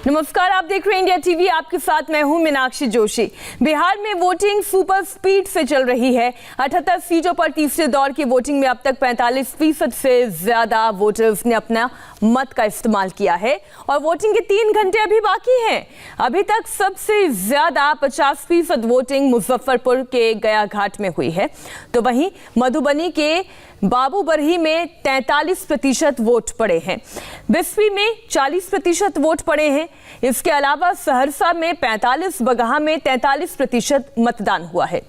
नमस्कार, आप देख रहे हैं इंडिया टीवी। आपके साथ मैं हूं मीनाक्षी जोशी। बिहार में वोटिंग सुपर स्पीड से चल रही है। 78 सीटों पर तीसरे दौर की वोटिंग में अब तक 45% से ज्यादा वोटर्स ने अपना मत का इस्तेमाल किया है और वोटिंग के 3 घंटे अभी बाकी हैं। अभी तक सबसे ज्यादा 50% वोटिंग मुजफ्फरपुर के गया घाट में हुई है, तो वहीं मधुबनी के बाबूबरही में 43% वोट पड़े हैं। बिस्फी में 40% वोट पड़े हैं। इसके अलावा सहरसा में 45, बगहा में 43% मतदान हुआ है।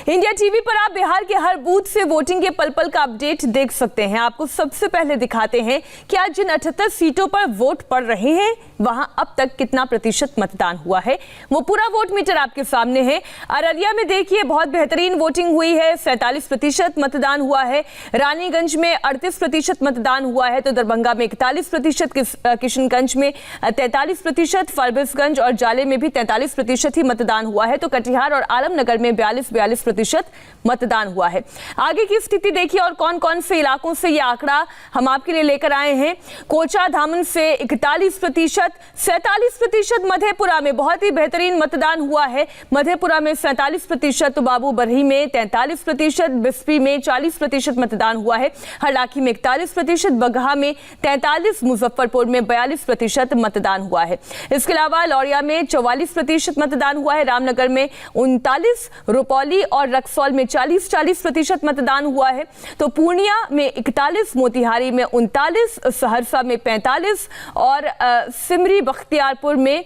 इंडिया टीवी पर आप बिहार के हर बूथ से वोटिंग के पल पल का अपडेट देख सकते हैं। आपको सबसे पहले दिखाते हैं कि आज जिन 78 सीटों पर वोट पड़ रहे हैं वहां अब तक कितना प्रतिशत मतदान हुआ है, वो पूरा वोट मीटर आपके सामने है। अररिया में देखिए बहुत बेहतरीन वोटिंग हुई है, 47% मतदान हुआ है। रानीगंज में 38% मतदान हुआ है, तो दरभंगा में 41%, किशनगंज में 43%, फरबिसगंज और जाले में भी 43% ही मतदान हुआ है। तो कटिहार और आलमनगर में 42% मतदान हुआ है। आगे की स्थिति देखिए और कौन कौन से इलाकों से ये आंकड़ा हम आपके लिए लेकर आए हैं। कोचा धामन से 41%, 47% मधेपुरा में बहुत ही बेहतरीन मतदान हुआ है। मधेपुरा में 47%, बाबूबरही में 43%, बिस्फी में 40% मतदान हुआ है। हरलाखी में 41%, बगहा में 43%, मुजफ्फरपुर में 42% मतदान हुआ है। इसके अलावा लौरिया में 44% मतदान हुआ है। रामनगर में 39%, रुपौली और रक्सौल में 40% मतदान हुआ है। तो पूर्णिया में 41%, मोतिहारी में 39%, सहरसा में 45% और सिमरी बख्तियारपुर में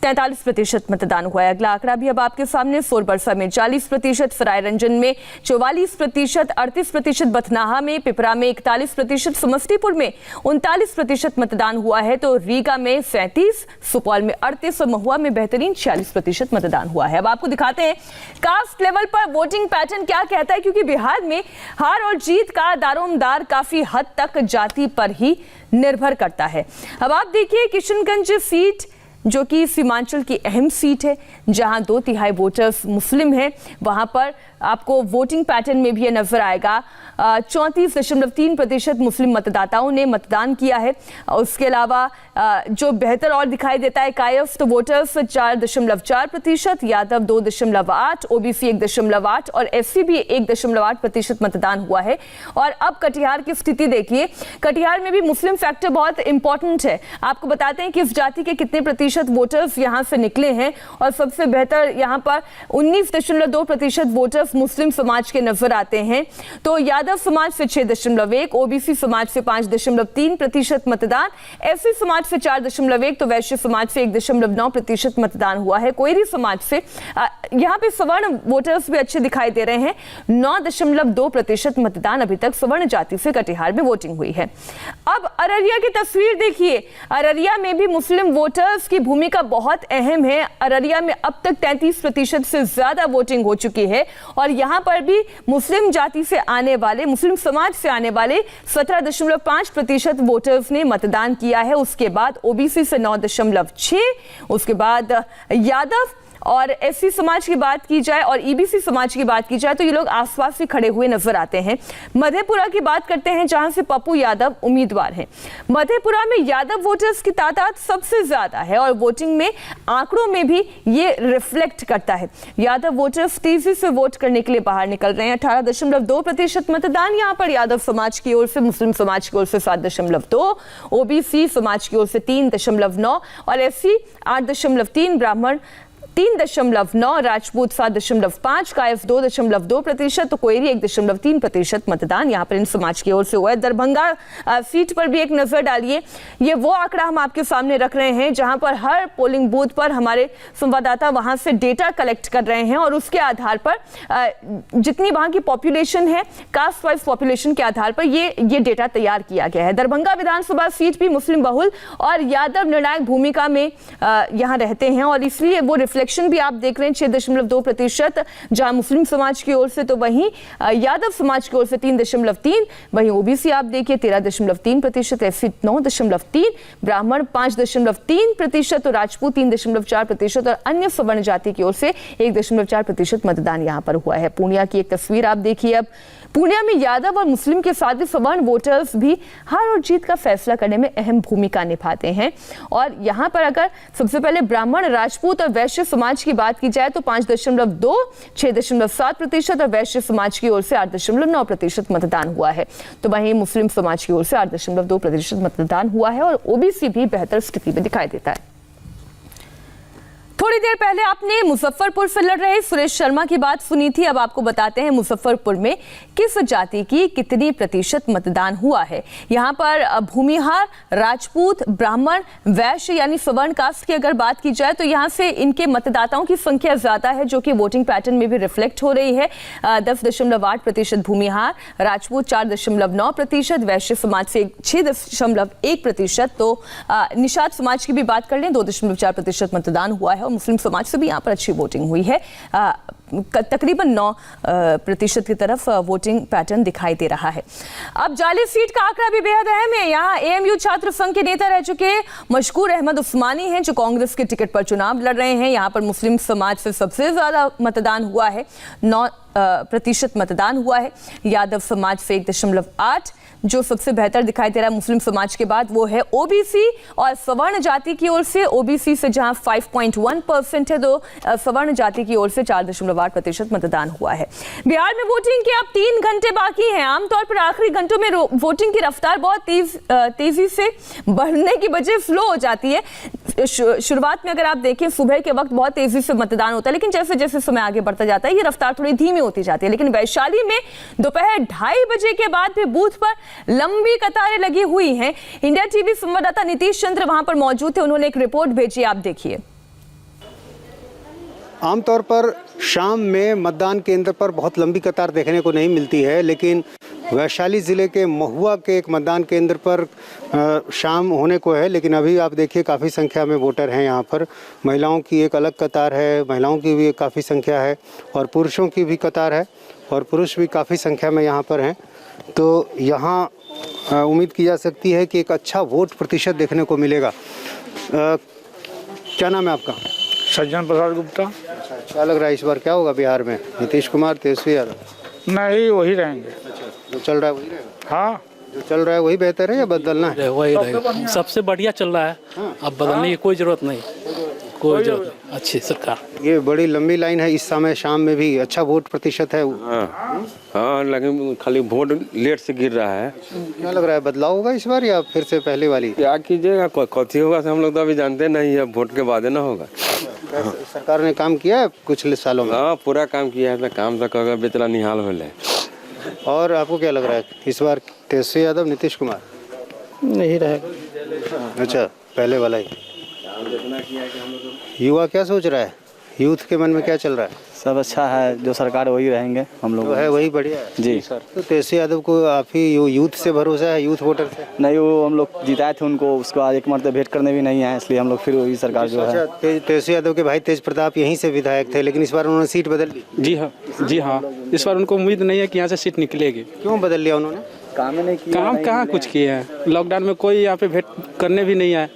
43% मतदान हुआ है। अगला आंकड़ा भी अब आपके सामने। सोरबरसा में 40%, सरायरंजन में 44%, 38%, बथनाहा में, पिपरा में 41%, समस्तीपुर में 39% मतदान हुआ है। तो रीगा में 37%, सुपौल में 38% और महुआ में बेहतरीन 46% मतदान हुआ है। अब आपको दिखाते हैं कास्ट लेवल पर वोटिंग पैटर्न क्या कहता है, क्योंकि बिहार में हार और जीत का दारोमदार काफी हद तक जाति पर ही निर्भर करता है। अब आप देखिए किशनगंज सीट जो कि सीमांचल की अहम सीट है, जहां 2/3 वोटर्स मुस्लिम हैं, वहां पर आपको वोटिंग पैटर्न में भी ये नजर आएगा। 34.3% मुस्लिम मतदाताओं ने मतदान किया है। उसके अलावा जो बेहतर और दिखाई देता है कायस्थ वोटर्स 4.4%, यादव 2.8%, ओबीसी 1.8% और एससी भी 1.8% मतदान हुआ है। और अब कटिहार की स्थिति देखिए। कटिहार में भी मुस्लिम फैक्टर बहुत इंपॉर्टेंट है। आपको बताते हैं कि इस जाति के कितने प्रतिशत वोटर्स यहां से निकले हैं और सबसे बेहतर यहां पर 19.2% वोटर्स मुस्लिम समाज के नजर आते हैं। तो यादव समाज से 6.1%, ओबीसी समाज से 5.3% मतदान, एससी समाज से 4.1%, तो वैश्य समाज से 1.9% मतदान हुआ है। कोयरी समाज से यहाँ पे सवर्ण वोटर्स भी अच्छे दिखाई दे रहे हैं। 9.2% मतदान अभी तक सवर्ण जाति से कटिहार में वोटिंग हुई है। अब अररिया की तस्वीर देखिए। अररिया में भी मुस्लिम वोटर्स की भूमिका बहुत अहम है। अररिया में अब तक 33% से ज्यादा वोटिंग हो चुकी है और यहां पर भी मुस्लिम जाति से आने वाले, मुस्लिम समाज से आने वाले 17.5% वोटर्स ने मतदान किया है। उसके बाद ओबीसी से 9.6%, उसके बाद यादव और एससी समाज की बात की जाए और ईबीसी समाज की बात की जाए तो ये लोग आसपास ही खड़े हुए नजर आते हैं। मधेपुरा की बात करते हैं, जहां से पप्पू यादव उम्मीदवार हैं। मधेपुरा में यादव वोटर्स की तादाद सबसे ज्यादा है और वोटिंग में आंकड़ों में भी ये रिफ्लेक्ट करता है। यादव वोटर्स तेजी से वोट करने के लिए बाहर निकल रहे हैं। 18.2% मतदान यहाँ पर यादव समाज की ओर से, मुस्लिम समाज की ओर से 7.2%, ओबीसी समाज की ओर से 3.9% और एससी 8.3%, ब्राह्मण 3.9%, राजपूत 7.5%, कायस्थ 2.2%, तो कोयरी 1.3% मतदान यहाँ पर इन समाज की ओर से हुआ है। दरभंगा सीट पर भी एक नजर डालिए। ये वो आंकड़ा हम आपके सामने रख रहे हैं जहां पर हर पोलिंग बूथ पर हमारे संवाददाता वहां से डेटा कलेक्ट कर रहे हैं और उसके आधार पर जितनी वहां की पॉपुलेशन है, कास्ट वाइज पॉपुलेशन के आधार पर ये डेटा तैयार किया गया है। दरभंगा विधानसभा सीट भी मुस्लिम बहुल और यादव निर्णायक भूमिका में यहाँ रहते हैं और इसलिए वो रिफ्लेक्ट आरक्षण भी आप देख रहे हैं 6.2%, जहां मुस्लिम समाज की ओर से तो वहीं यादव समाज की ओर से 3.3, वहीं ओबीसी आप देखिए 13.3%, एससी 9.3, ब्राह्मण 5.3% और राजपूत 3.4% और अन्य सवर्ण जाति की ओर से 1.4% मतदान यहां पर हुआ है। पूर्णिया की एक तस्वीर आप देखिए। अब पूर्णिया में यादव और मुस्लिम के साथ ही सवर्ण वोटर्स भी हार और जीत का फैसला करने में अहम भूमिका निभाते हैं। और यहां पर अगर सबसे पहले ब्राह्मण, राजपूत और वैश्य समाज की बात की जाए तो 5.2, 6.7% और वैश्य समाज की ओर से 8.9% मतदान हुआ है। तो वहीं मुस्लिम समाज की ओर से 8.2% मतदान हुआ है और ओबीसी भी बेहतर स्थिति में दिखाई देता है। थोड़ी देर पहले आपने मुजफ्फरपुर से लड़ रहे सुरेश शर्मा की बात सुनी थी। अब आपको बताते हैं मुजफ्फरपुर में किस जाति की कितनी प्रतिशत मतदान हुआ है। यहाँ पर भूमिहार, राजपूत, ब्राह्मण, वैश्य यानी सवर्ण कास्ट की अगर बात की जाए तो यहाँ से इनके मतदाताओं की संख्या ज्यादा है, जो कि वोटिंग पैटर्न में भी रिफ्लेक्ट हो रही है। 10.8% भूमिहार, राजपूत 4.9%, वैश्य समाज से 6.1%, तो निषाद समाज की भी बात कर लें 2.4% मतदान हुआ है और मुस्लिम समाज से भी यहाँ पर अच्छी वोटिंग हुई है। तकरीबन 9% की तरफ वोटिंग पैटर्न दिखाई दे रहा है। अब जाली सीट का आंकड़ा भी बेहद अहम है। यहाँ एएमयू छात्र संघ के नेता रह चुके मशकूर अहमद उस्मानी हैं, जो कांग्रेस के टिकट पर चुनाव लड़ रहे हैं। यहाँ पर मुस्लिम समाज से सबसे ज्यादा मतदान हुआ है, 9% मतदान हुआ है। यादव समाज से 1.8, जो सबसे बेहतर दिखाई दे रहा है मुस्लिम समाज के बाद वो है ओबीसी, और सवर्ण जाति की ओर से ओबीसी से जहां 5.1% है, तो सवर्ण जाति की ओर से 4.8% मतदान हुआ है। बिहार में वोटिंग के अब 3 घंटे बाकी हैं। आमतौर पर आखिरी घंटों में वोटिंग की रफ्तार बहुत तेजी से बढ़ने की वजह फ्लो हो जाती है। शुरुआत में अगर आप देखें सुबह के वक्त बहुत तेजी से मतदान होता है, लेकिन जैसे जैसे समय आगे बढ़ता जाता है ये रफ्तार थोड़ी धीमी होती जाती है। लेकिन वैशाली में दोपहर 2:30 बजे के बाद भी बूथ पर लंबी कतारें लगी हुई हैं। इंडिया टीवी संवाददाता नीतीश चंद्र वहां पर मौजूद थे, उन्होंने एक रिपोर्ट भेजी, आप देखिए। आमतौर पर शाम में मतदान केंद्र पर बहुत लंबी कतार देखने को नहीं मिलती है, लेकिन वैशाली ज़िले के महुआ के एक मतदान केंद्र पर शाम होने को है, लेकिन अभी आप देखिए काफ़ी संख्या में वोटर हैं यहाँ पर। महिलाओं की एक अलग कतार है, महिलाओं की भी काफ़ी संख्या है और पुरुषों की भी कतार है, और पुरुष भी काफ़ी संख्या में यहाँ पर हैं। तो यहाँ उम्मीद की जा सकती है कि एक अच्छा वोट प्रतिशत देखने को मिलेगा। क्या नाम है आपका? सज्जन प्रसाद गुप्ता। क्या लग रहा है इस बार क्या होगा बिहार में? नीतीश कुमार, तेजस्वी यादव? नहीं, वही रहेंगे। जो चल रहा है वही रहेगा? हाँ, जो चल रहा है वही बेहतर है या बदलना है? वही रहेगा, सबसे बढ़िया चल रहा है। अब बदलने की कोई जरूरत नहीं, कोई जरूरत नहीं। अच्छी सरकार। ये बड़ी लंबी लाइन है इस समय शाम में भी, अच्छा वोट प्रतिशत है। हाँ, लेकिन खाली वोट लेट से गिर रहा है। क्या लग रहा है बदलाव होगा इस बार या फिर से पहले वाली? क्या कीजिएगा, कथी होगा हम लोग तो अभी जानते नहीं है, वोट के बाद ना होगा। सरकार ने काम किया है कुछ सालों में? हाँ, पूरा काम किया है, काम तो कहोगे बेचला निहाल हो ले। और आपको क्या लग रहा है इस बार तेजस्वी यादव, नीतीश कुमार? नहीं रहेगा। अच्छा, पहले वाला ही। युवा क्या सोच रहा है? यूथ के मन में क्या चल रहा है? सब अच्छा है, जो सरकार वही रहेंगे हम लोग। जो है वही बढ़िया है जी सर। तो तेजस्वी यादव को आप ही यूथ से भरोसा है, यूथ वोटर से? नहीं, वो हम लोग जिताए थे उनको, उसके बाद एक मरतबा भेंट करने भी नहीं आए, इसलिए हम लोग फिर वही सरकार जो है। तेजस्वी यादव के भाई तेज प्रताप यहीं से विधायक थे, लेकिन इस बार उन्होंने सीट बदल ली। जी हाँ, इस बार उनको उम्मीद नहीं है कि यहाँ से सीट निकलेगी। क्यों बदल लिया उन्होंने? काम नहीं किया। काम कहाँ कुछ किए हैं, लॉकडाउन में कोई यहाँ पे भेंट करने भी नहीं आए,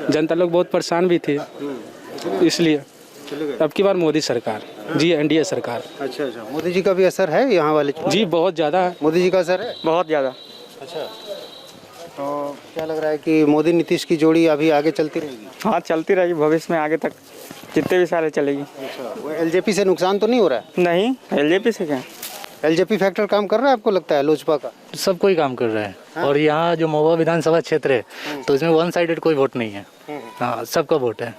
जनता लोग बहुत परेशान भी थे, इसलिए अब की बार मोदी सरकार जी, एनडीए सरकार। अच्छा, मोदी जी का भी असर है यहाँ वाले? जी बहुत ज़्यादा है, मोदी जी का असर है बहुत ज़्यादा। अच्छा, तो क्या लग रहा है कि मोदी नीतीश की जोड़ी अभी आगे चलती रहेगी? हाँ, चलती रहेगी भविष्य में, आगे तक जितने भी सारे चलेगी। अच्छा, वो एलजेपी से नुकसान तो नहीं हो रहा है? नहीं, एलजेपी से क्या? एलजेपी फैक्टर काम कर रहा है आपको लगता है लोजपा का? सब कोई काम कर रहा है। और यहाँ जो महुआ विधानसभा क्षेत्र है तो इसमें वन साइडेड कोई वोट नहीं है। हाँ, सबका वोट है।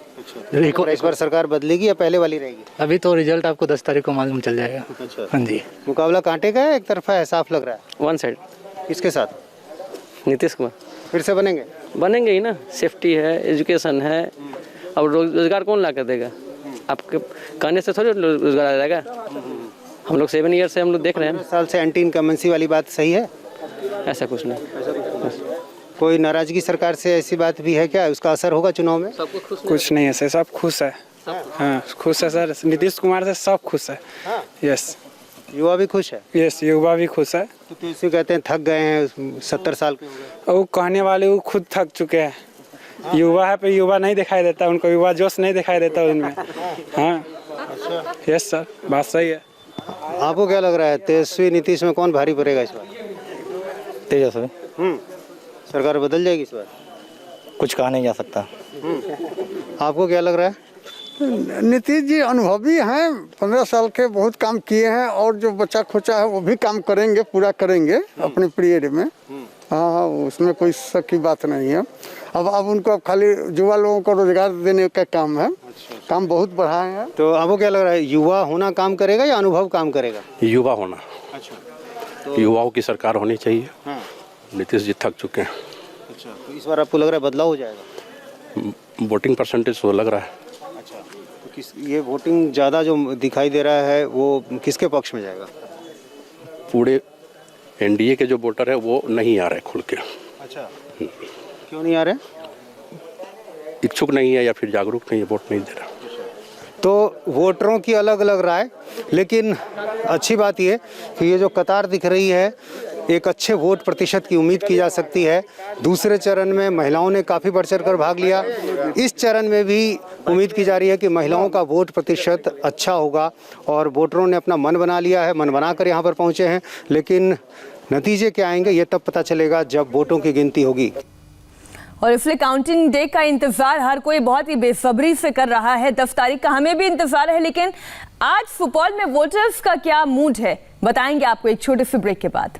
इस बार सरकार बदलेगी या पहले वाली रहेगी? अभी तो रिजल्ट आपको 10 तारीख को मालूम चल जाएगा। अच्छा, हाँ जी। मुकाबला कांटे का है, एक तरफा है, साफ लग रहा है? One side. किसके साथ? नीतीश कुमार। फिर से बनेंगे ही ना, सेफ्टी है, एजुकेशन है। अब रोजगार कौन ला कर देगा? आपके कहने से थोड़ी रोजगार आ जाएगा। हम लोग 7 ईयर से हम लोग देख रहे हैं। साल से एंटी इनकम्बेंसी वाली बात सही है? ऐसा कुछ नहीं। कोई नाराजगी सरकार से ऐसी बात भी है क्या? उसका असर होगा चुनाव में? कुछ नहीं है सर, सब खुश है। हाँ खुश है सर, नीतीश कुमार से सब खुश है। यस युवा भी खुश है। यस युवा भी खुश है। तो तेजस्वी कहते हैं थक गए हैं, 70 साल के हो गए। वो कहने वाले वो खुद थक चुके हैं। युवा है पे युवा नहीं दिखाई देता, उनको युवा जोश नहीं दिखाई देता उनमें। हाँ यस सर, बात सही है। आपको क्या लग रहा है, तेजस्वी नीतीश में कौन भारी पड़ेगा इस बार? तेजस्वी। सरकार बदल जाएगी इस बार? कुछ कहा नहीं जा सकता। आपको क्या लग रहा है? नीतीश जी अनुभवी हैं, 15 साल के बहुत काम किए हैं, और जो बचा खोचा है वो भी काम करेंगे, पूरा करेंगे अपने पीरियड में। हाँ, उसमें कोई शक की बात नहीं है। अब उनको खाली युवा लोगों को रोजगार देने का काम है। काम बहुत बढ़ाए हैं। तो आपको क्या लग रहा है, युवा होना काम करेगा या अनुभव काम करेगा? युवा होना। अच्छा, युवाओं की सरकार होनी चाहिए। नीतीश जी थक चुके हैं। अच्छा, तो इस बार आपको लग रहा है बदलाव हो जाएगा? वोटिंग परसेंटेज तो लग रहा है। अच्छा, तो ये वोटिंग ज़्यादा जो दिखाई दे रहा है वो किसके पक्ष में जाएगा? पूरे एनडीए के जो वोटर है वो नहीं आ रहे खुल के। अच्छा, क्यों नहीं आ रहे? इच्छुक नहीं है या फिर जागरूक नहीं है, वोट नहीं दे रहा। तो वोटरों की अलग अलग राय, लेकिन अच्छी बात ये कि ये जो कतार दिख रही है, एक अच्छे वोट प्रतिशत की उम्मीद की जा सकती है। दूसरे चरण में महिलाओं ने काफ़ी बढ़ चढ़ कर भाग लिया। इस चरण में भी उम्मीद की जा रही है कि महिलाओं का वोट प्रतिशत अच्छा होगा और वोटरों ने अपना मन बना लिया है, मन बनाकर यहाँ पर पहुँचे हैं। लेकिन नतीजे क्या आएंगे ये तब पता चलेगा जब वोटों की गिनती होगी। और इसलिए काउंटिंग डे का इंतजार हर कोई बहुत ही बेसब्री से कर रहा है। 10 तारीख का हमें भी इंतजार है, लेकिन आज सुपौल में वोटर्स का क्या मूड है बताएंगे आपको एक छोटे से ब्रेक के बाद।